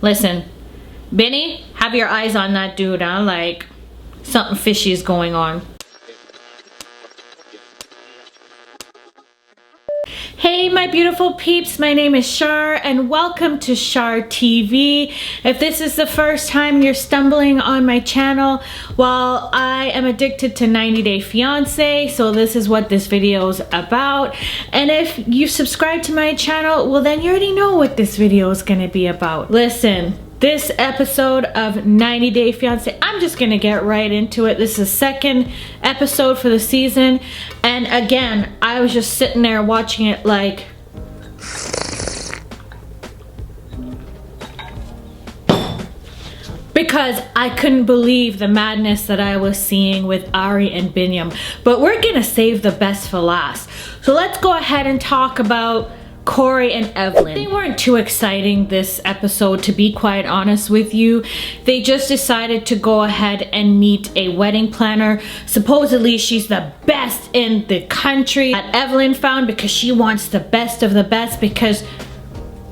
Listen, Bini, have your eyes on that dude, huh? Like, something fishy is going on. Hey my beautiful peeps, my name is Char and welcome to Char TV. If this is the first time you're stumbling on my channel, well, I am addicted to 90 Day Fiancé, so this is what this video is about. And if you subscribe to my channel, well then you already know what this video is gonna be about. Listen, this episode of 90 Day Fiancé, I'm just gonna get right into it. This is the second episode for the season. And again, I was just sitting there watching it like, because I couldn't believe the madness that I was seeing with Ari and Biniyam. But we're gonna save the best for last. So let's go ahead and talk about Corey and Evelin. They weren't too exciting this episode, to be quite honest with you. They just decided to go ahead and meet a wedding planner. Supposedly she's the best in the country that Evelin found, because she wants the best of the best, because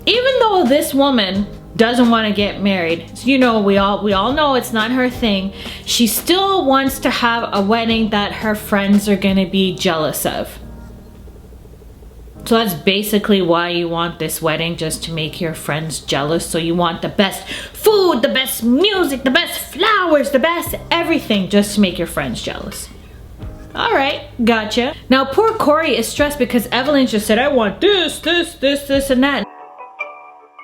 even though this woman doesn't want to get married, you know, we all know it's not her thing, she still wants to have a wedding that her friends are gonna be jealous of. So that's basically why you want this wedding, just to make your friends jealous. So you want the best food, the best music, the best flowers, the best everything, just to make your friends jealous. All right, gotcha. Now poor Corey is stressed because Evelyn just said, I want this, this, this, this, and that.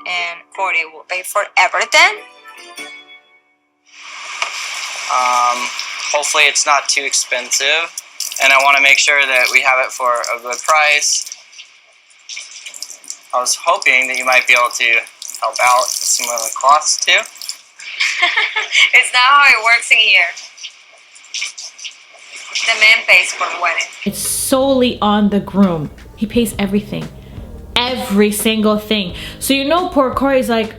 And Corey will pay for everything? Hopefully it's not too expensive. And I want to make sure that we have it for a good price. I was hoping that you might be able to help out with some of the costs too. It's not how it works in here. The man pays for the wedding. It's solely on the groom. He pays everything. Every single thing. So you know poor Corey's like,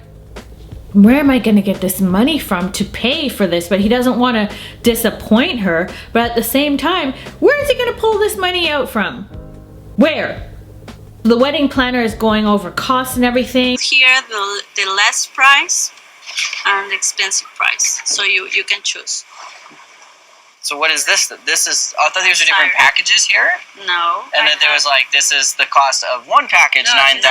where am I gonna get this money from to pay for this? But he doesn't want to disappoint her. But at the same time, where is he gonna pull this money out from? Where? The wedding planner is going over costs and everything. Here the less price and the expensive price, so you can choose. So what is this? This is, I thought these were different packages here? No. And then there was like, this is the cost of one package, No, $9,000.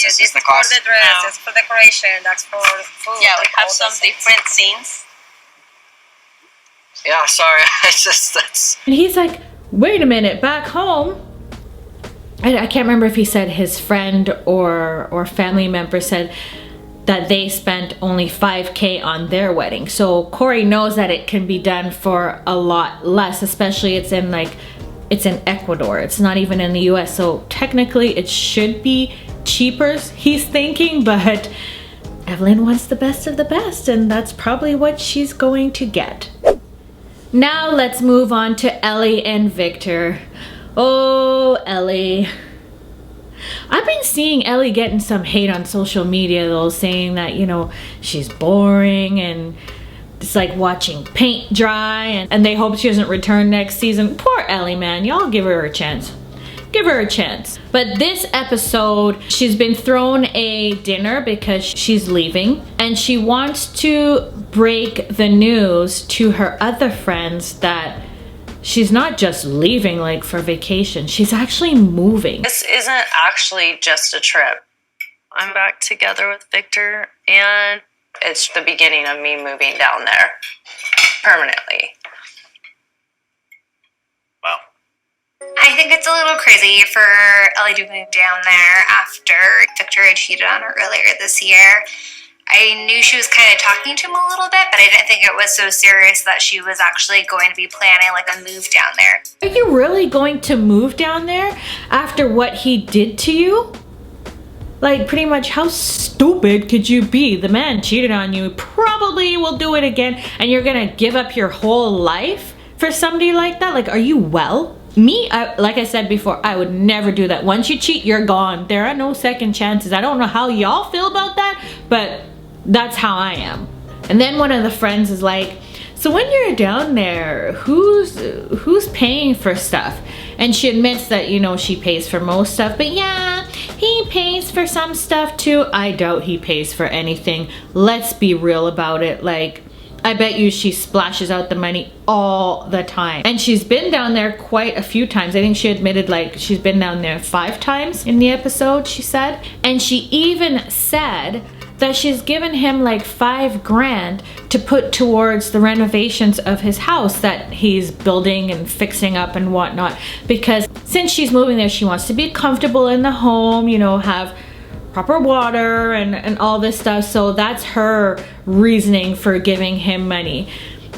This is the cost. For the dress, it's for decoration, that's for food. Yeah, we have some different scenes. Yeah, sorry, it's just, that's... And he's like, wait a minute, back home, I can't remember if he said his friend or family member said that they spent only $5K on their wedding. So Corey knows that it can be done for a lot less, especially it's in Ecuador. It's not even in the US. So technically it should be cheaper, he's thinking, but Evelyn wants the best of the best, and that's probably what she's going to get. Now let's move on to Ellie and Victor. Oh, Ellie. I've been seeing Ellie getting some hate on social media though, saying that, you know, she's boring and it's like watching paint dry, and they hope she doesn't return next season. Poor Ellie, man. Y'all give her a chance. Give her a chance. But this episode, she's been thrown a dinner because she's leaving, and she wants to break the news to her other friends that she's not just leaving like for vacation, she's actually moving. This isn't actually just a trip. I'm back together with Victor, and it's the beginning of me moving down there permanently. Wow. I think it's a little crazy for Ellie to move down there after Victor had cheated on her earlier this year. I knew she was kind of talking to him a little bit, but I didn't think it was so serious that she was actually going to be planning like a move down there. Are you really going to move down there after what he did to you? Like, pretty much, how stupid could you be? The man cheated on you, probably will do it again, and you're gonna give up your whole life for somebody like that? Like, are you well? Me, like I said before, I would never do that. Once you cheat, you're gone. There are no second chances. I don't know how y'all feel about that, but that's how I am. And then one of the friends is like, so when you're down there, who's paying for stuff? And she admits that, you know, she pays for most stuff, but yeah, He pays for some stuff too. I doubt he pays for anything. Let's be real about it. Like, I bet you she splashes out the money all the time. And she's been down there quite a few times. I think she admitted like she's been down there 5 times in the episode, she said. And she even said that she's given him like $5 grand to put towards the renovations of his house that he's building and fixing up and whatnot. Because since she's moving there, she wants to be comfortable in the home, you know, have proper water and all this stuff. So that's her reasoning for giving him money.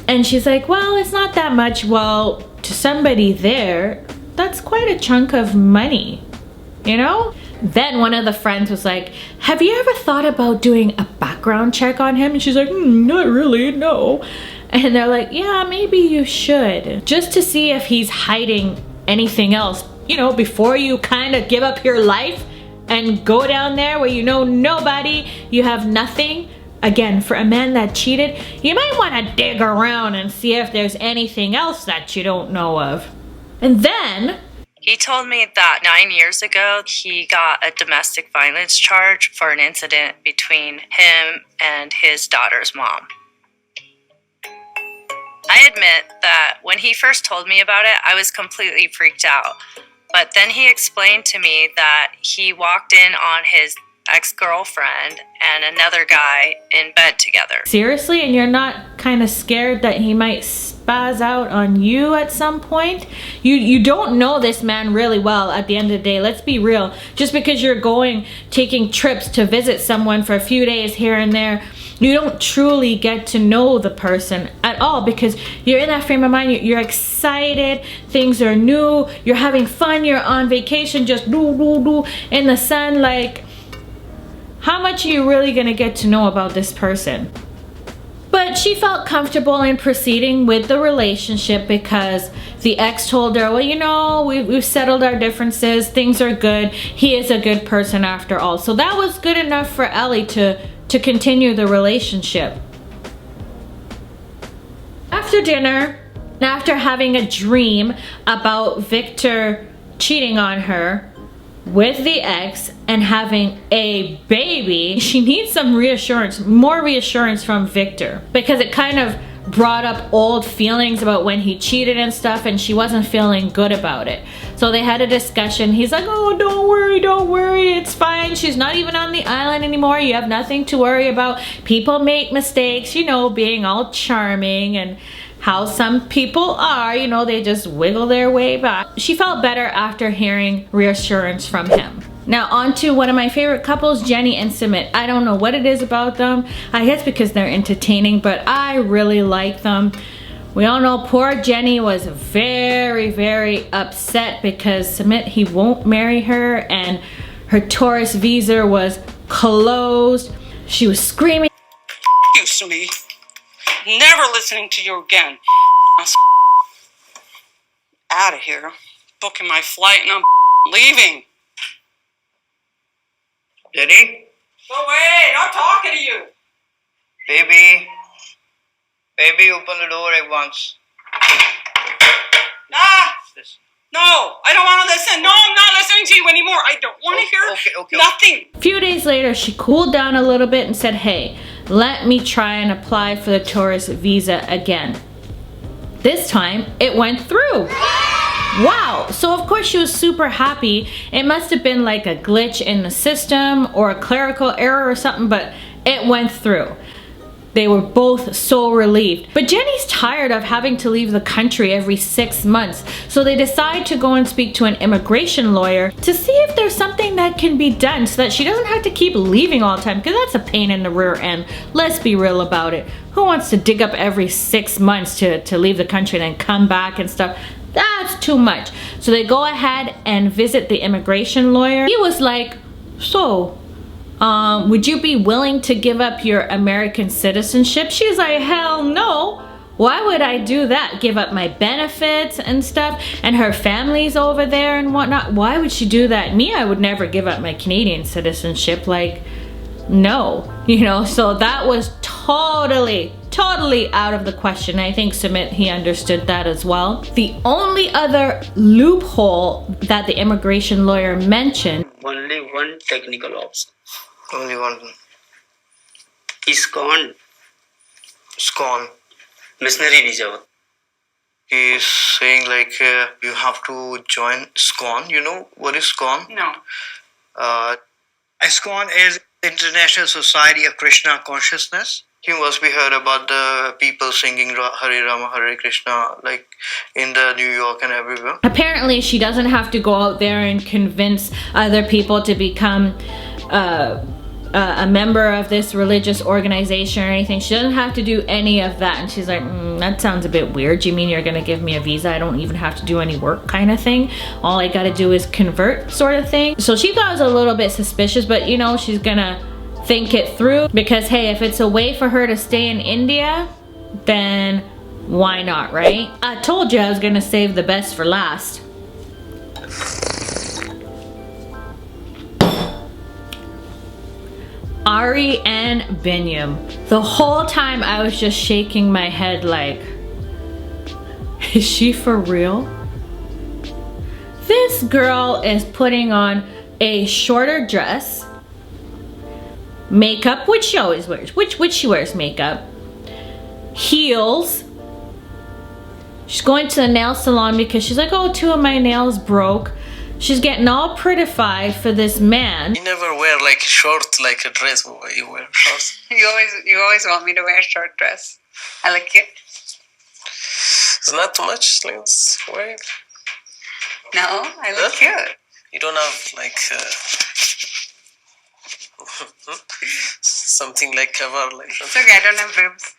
And she's like, well, it's not that much. Well, to somebody there, that's quite a chunk of money, you know? Then one of the friends was like, have you ever thought about doing a background check on him? And she's like, not really, no. And they're like, yeah, maybe you should, just to see if he's hiding anything else, you know, before you kind of give up your life and go down there where you know nobody, you have nothing. Again, for a man that cheated, you might want to dig around and see if there's anything else that you don't know of. And then He told me that 9 years ago, he got a domestic violence charge for an incident between him and his daughter's mom. I admit that when he first told me about it, I was completely freaked out. But then he explained to me that he walked in on his ex-girlfriend and another guy in bed together. Seriously? And you're not kind of scared that he might spaz out on you at some point? You don't know this man really well at the end of the day. Let's be real. Just because you're taking trips to visit someone for a few days here and there, you don't truly get to know the person at all, because you're in that frame of mind. You're excited, things are new, you're having fun, you're on vacation, just in the sun. Like, how much are you really gonna get to know about this person? But she felt comfortable in proceeding with the relationship because the ex told her, well, you know, we've settled our differences, things are good, he is a good person after all. So that was good enough for Ellie to continue the relationship. After dinner, after having a dream about Victor cheating on her with the ex and having a baby, she needs some reassurance, more reassurance from Victor, because it kind of brought up old feelings about when he cheated and stuff, and she wasn't feeling good about it. So they had a discussion. He's like, oh, don't worry, it's fine. She's not even on the island anymore. You have nothing to worry about. People make mistakes, you know, being all charming and how some people are, you know, they just wiggle their way back. She felt better after hearing reassurance from him. Now on to one of my favorite couples, Jenny and Sumit. I don't know what it is about them. I guess because they're entertaining, but I really like them. We all know poor Jenny was very, very upset because Sumit, he won't marry her, and her tourist visa was closed. She was screaming. You, Sumit. Never listening to you again. Out of here. Booking my flight and I'm leaving. Jenny? Go away, not talking to you. Baby, open the door at once. No, I don't want to listen. No, I'm not listening to you anymore. I don't want to hear nothing. A few days later, she cooled down a little bit and said, hey, let me try and apply for the tourist visa again. This time, it went through. Wow, so of course she was super happy. It must have been like a glitch in the system or a clerical error or something, but it went through. They were both so relieved. But Jenny's tired of having to leave the country every 6 months, so they decide to go and speak to an immigration lawyer to see if there's something that can be done so that she doesn't have to keep leaving all the time, because that's a pain in the rear end. Let's be real about it. Who wants to dig up every 6 months to leave the country and then come back and stuff? That's too much. So they go ahead and visit the immigration lawyer. He was like, so, would you be willing to give up your American citizenship? She's like, hell no. Why would I do that? Give up my benefits and stuff, and her family's over there and whatnot. Why would she do that? Me, I would never give up my Canadian citizenship. Like, no, you know, so that was totally out of the question. I think Sumit, he understood that as well. The only other loophole that the immigration lawyer mentioned, Only one one technical option. Only one. ISKCON. SCON. Missionary visa. He's saying like you have to join SCON. You know what is SCON? No. SCON is International Society of Krishna Consciousness. You must be heard about the people singing Hare Rama, Hare Krishna, like in the New York and everywhere. Apparently, she doesn't have to go out there and convince other people to become a member of this religious organization or anything. She doesn't have to do any of that. And she's like, that sounds a bit weird. You mean you're gonna give me a visa? I don't even have to do any work kind of thing. All I gotta do is convert sort of thing. So she thought it was a little bit suspicious, but you know, she's gonna think it through because hey, if it's a way for her to stay in India, then why not, right? I told you I was gonna save the best for last. Ari and Biniyam. The whole time I was just shaking my head like, is she for real? This girl is putting on a shorter dress, makeup, which she always wears, which she wears makeup, heels. She's going to the nail salon because she's like, oh, 2 of my nails broke. She's getting all prettified for this man. You never wear like short, like a dress. You wear shorts. You always want me to wear a short dress. I look cute. It's not too much. Let's wear it. No, I look cute. You don't have like something like cover like. It's okay. I don't have boobs.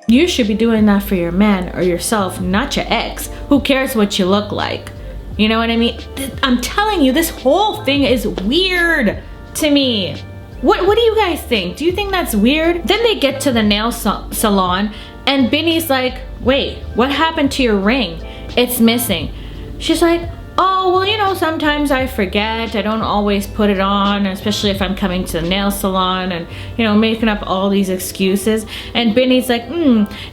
You should be doing that for your man or yourself, not your ex. Who cares what you look like? You know what I mean? I'm telling you, this whole thing is weird to me. What do you guys think? Do you think that's weird? Then they get to the nail salon and Bini's like, wait, what happened to your ring? It's missing. She's like, oh, well, you know, sometimes I forget. I don't always put it on, especially if I'm coming to the nail salon and, you know, making up all these excuses. And Bini's like,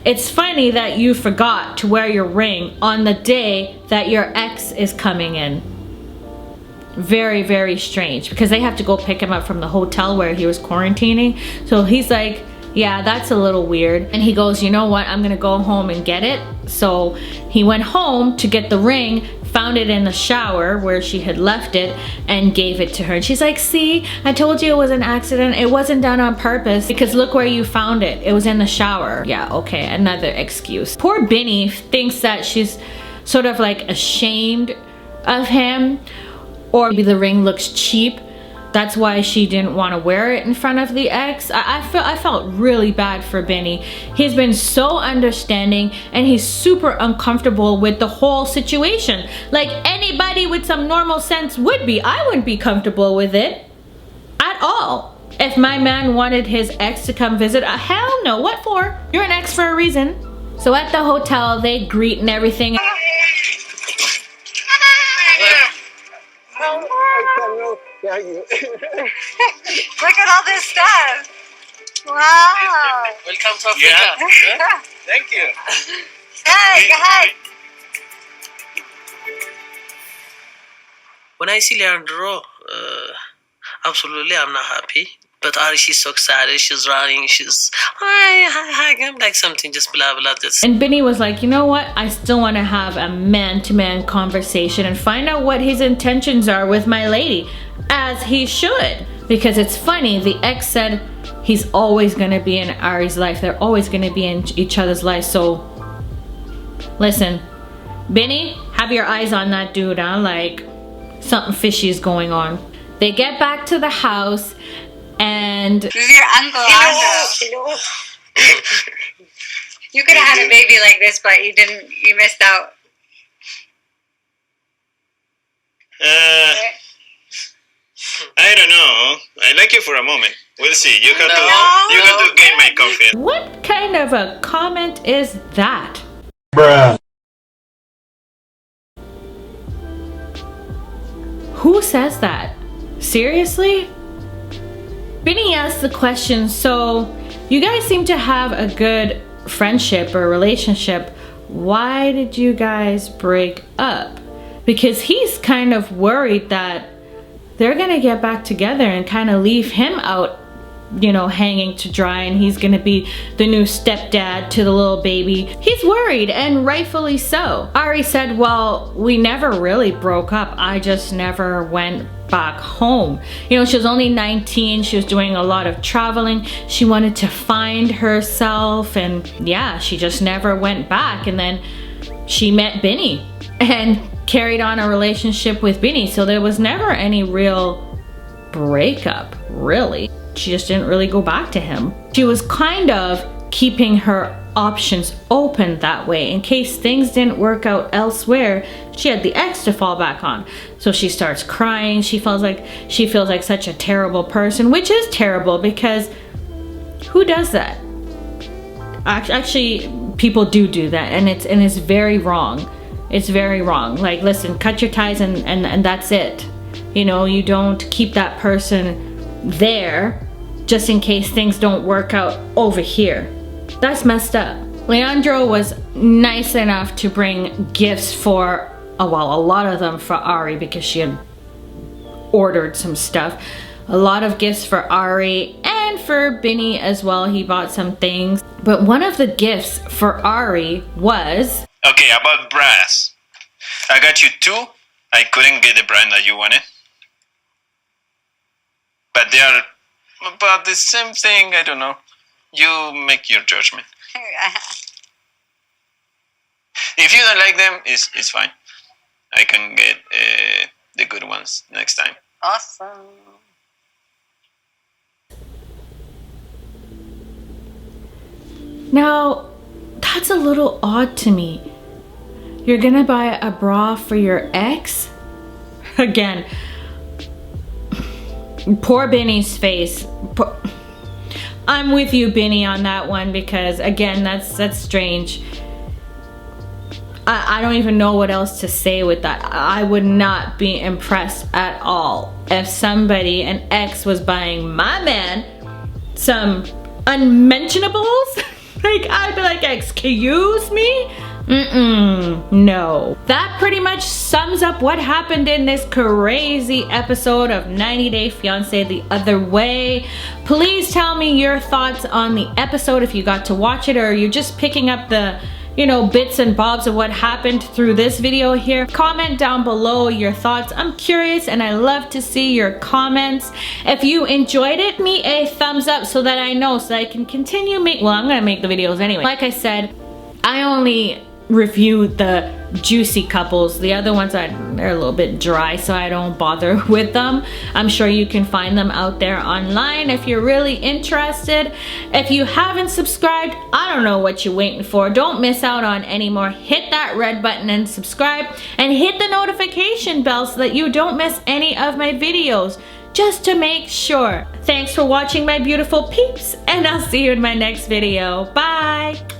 it's funny that you forgot to wear your ring on the day that your ex is coming in. Very, very strange because they have to go pick him up from the hotel where he was quarantining. So he's like, yeah, that's a little weird. And he goes, you know what? I'm gonna go home and get it. So he went home to get the ring, found it in the shower where she had left it and gave it to her. And she's like, see, I told you it was an accident. It wasn't done on purpose because look where you found it. It was in the shower. Yeah, okay, another excuse. Poor Bini thinks that she's sort of like ashamed of him, or maybe the ring looks cheap. That's why she didn't want to wear it in front of the ex. I felt really bad for Bini. He's been so understanding and he's super uncomfortable with the whole situation. Like anybody with some normal sense would be. I wouldn't be comfortable with it at all. If my man wanted his ex to come visit, hell no, what for? You're an ex for a reason. So at the hotel, they greet and everything. Look at all this stuff. Wow. Welcome to Africa. Yeah. Thank you. Hey, go ahead. When I see Leandro, absolutely I'm not happy. But Ari, she's so excited. She's running. She's hi, I'm like something just blah blah. Just. And Bini was like, you know what? I still want to have a man-to-man conversation and find out what his intentions are with my lady, as he should. Because it's funny, the ex said he's always gonna be in Ari's life. They're always gonna be in each other's life. So listen, Bini, have your eyes on that dude, huh? Like something fishy is going on. They get back to the house. And this is your uncle. Hello. You could have had a baby like this, but you didn't. You missed out. I don't know. I like you for a moment. We'll see. You got to gain my confidence. What kind of a comment is that? Bruh. Who says that? Seriously? Bini asked the question, so you guys seem to have a good friendship or relationship. Why did you guys break up? Because he's kind of worried that they're gonna get back together and kind of leave him out, you know, hanging to dry, and he's gonna be the new stepdad to the little baby. He's worried, and rightfully so. Ari said, well, we never really broke up. I just never went back home. You know, she was only 19. She was doing a lot of traveling. She wanted to find herself, and yeah, she just never went back. And then she met Bini and carried on a relationship with Bini. So there was never any real breakup, really. She just didn't really go back to him. She was kind of keeping her options open that way. In case things didn't work out elsewhere, she had the ex to fall back on. So she starts crying. She feels like such a terrible person, which is terrible because who does that? Actually, people do that, and it's very wrong. It's very wrong. Like, listen, cut your ties and that's it. You know, you don't keep that person there just in case things don't work out over here. That's messed up. Leandro was nice enough to bring gifts for, well, a lot of them for Ari because she had ordered some stuff. A lot of gifts for Ari and for Bini as well. He bought some things. But one of the gifts for Ari was... Okay, about brass. I got you 2. I couldn't get the brand that you wanted. But they are about the same thing, I don't know. You make your judgment. If you don't like them, it's fine. I can get the good ones next time. Awesome. Now, that's a little odd to me. You're gonna buy a bra for your ex? Again, poor Bini's face. I'm with you, Bini, on that one because, again, that's strange. I don't even know what else to say with that. I would not be impressed at all if somebody, an ex, was buying my man some unmentionables. Like, I'd be like, excuse me? No. That pretty much sums up what happened in this crazy episode of 90 Day Fiancé the other way. Please tell me your thoughts on the episode if you got to watch it, or you're just picking up the, you know, bits and bobs of what happened through this video here. Comment down below your thoughts. I'm curious and I love to see your comments. If you enjoyed it, me a thumbs up so that I know, so that I can continue well, I'm gonna make the videos anyway. Like I said, I only review the juicy couples. The other ones they're a little bit dry, so I don't bother with them. I'm sure you can find them out there online if you're really interested. If you haven't subscribed, I don't know what you're waiting for. Don't miss out on any more. Hit that red button and subscribe, and hit the notification bell so that you don't miss any of my videos, just to make sure. Thanks for watching, my beautiful peeps, and I'll see you in my next video. Bye.